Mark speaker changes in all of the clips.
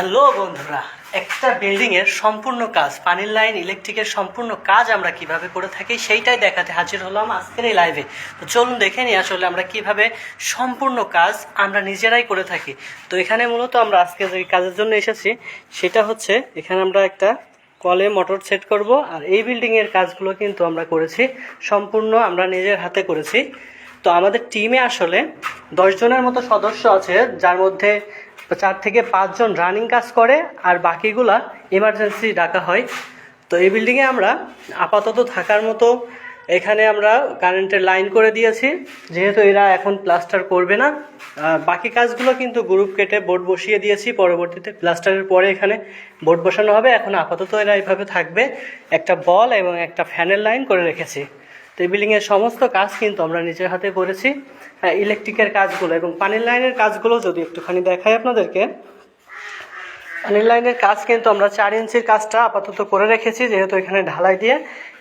Speaker 1: Hello বন্ধুরা, একটা বিল্ডিংয়ের সম্পূর্ণ কাজ, পানির লাইন, ইলেকট্রিকের সম্পূর্ণ কাজ আমরা কিভাবে করে থাকি সেইটাই দেখাতে হাজির হলাম আজকের এই লাইভে। তো চলুন দেখে নিই আসলে আমরা কিভাবে সম্পূর্ণ কাজ আমরা নিজেরাই করে থাকি। তো এখানে মূলত আমরা আজকে যে কাজের জন্য এসেছি সেটা হচ্ছে, এখানে আমরা একটা কলে মোটর সেট করব। আর এই বিল্ডিংয়ের কাজগুলো কিন্তু আমরা করেছি সম্পূর্ণ আমরা নিজের হাতে করেছি। তো আমাদের টিমে আসলে 10 জনের মতো সদস্য আছে, যার মধ্যে 4 থেকে 5 জন রানিং কাজ করে আর বাকিগুলা এমার্জেন্সি ডাকা হয়। তো এই বিল্ডিংয়ে আমরা আপাতত থাকার মতো এখানে আমরা কারেন্টের লাইন করে দিয়েছি, যেহেতু এরা এখন প্লাস্টার করবে না। বাকি কাজগুলো কিন্তু গ্রুপ কেটে বোর্ড বসিয়ে দিয়েছি, পরবর্তীতে প্লাস্টারের পরে এখানে বোর্ড বসানো হবে। এখন আপাতত এরা এইভাবে থাকবে, একটা বল এবং একটা ফ্যানের লাইন করে রেখেছি। তো এই বিল্ডিংয়ের সমস্ত কাজ কিন্তু আমরা নিজের হাতে করেছি। ইলেকট্রিকের কাজগুলো এবং পানির লাইনের কাজগুলো যদি একটুখানি দেখাই আপনাদেরকে। পানির লাইনের কাজ কিন্তু আমরা 4 ইঞ্চির কাজটা আপাতত করে রেখেছি, যেহেতু এখানে ঢালাই দিয়ে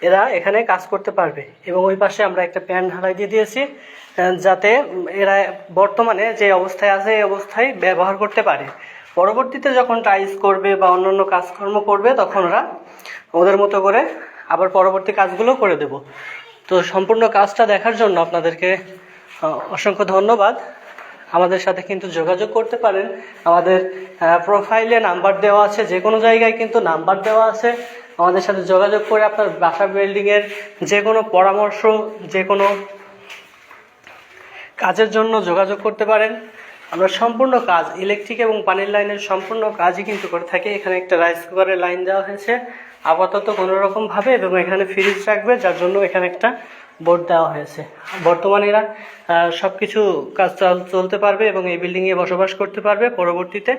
Speaker 1: এরা এখানে কাজ করতে পারবে। এবং ওই পাশে আমরা একটা প্যান ঢালাই দিয়ে দিয়েছি, যাতে এরা বর্তমানে যে অবস্থায় আছে এই অবস্থায় ব্যবহার করতে পারে। পরবর্তীতে যখন টাইলস করবে বা অন্যান্য কাজকর্ম করবে, তখন ওরা ওদের মতো করে আবার পরবর্তী কাজগুলো করে দেব। তো সম্পূর্ণ কাজটা দেখার জন্য আপনাদেরকে অসংখ্য ধন্যবাদ। আমাদের সাথে কিন্তু যোগাযোগ করতে পারেন, আমাদের প্রোফাইলে নাম্বার দেওয়া আছে, যে কোনো জায়গায় কিন্তু নাম্বার দেওয়া আছে। আমাদের সাথে যোগাযোগ করে আপনার বাসা বিল্ডিংয়ের যে কোনো পরামর্শ, যে কোনো কাজের জন্য যোগাযোগ করতে পারেন। আমরা সম্পূর্ণ কাজ, ইলেকট্রিক এবং পানির লাইনের সম্পূর্ণ কাজই কিন্তু করে থাকি। এখানে একটা রাইস কুকারের লাইন দেওয়া হয়েছে আপাতত কোনোরকমভাবে, এবং এখানে ফ্রিজ রাখবে, যার জন্য এখানে একটা বোর্ড দেওয়া হয়েছে। বর্তমানে এরা সব কিছু কাজ চলতে পারবে এবং এই বিল্ডিংয়ে বসবাস করতে পারবে। পরবর্তীতে